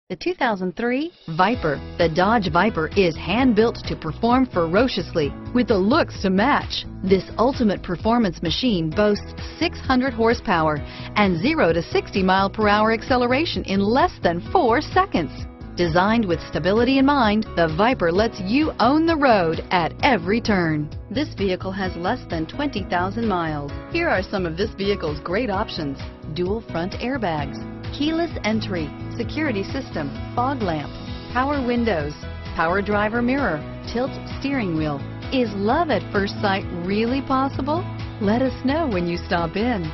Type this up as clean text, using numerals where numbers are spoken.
The 2003 Viper. The Dodge Viper is hand-built to perform ferociously with the looks to match. This ultimate performance machine boasts 600 horsepower and 0 to 60 mile/hour acceleration in less than 4 seconds. Designed with stability in mind, the Viper lets you own the road at every turn. This vehicle has less than 20,000 miles. Here are some of this vehicle's great options: dual front airbags, keyless entry, security system, fog lamps, power windows, power driver mirror, tilt steering wheel. Is love at first sight really possible? Let us know when you stop in.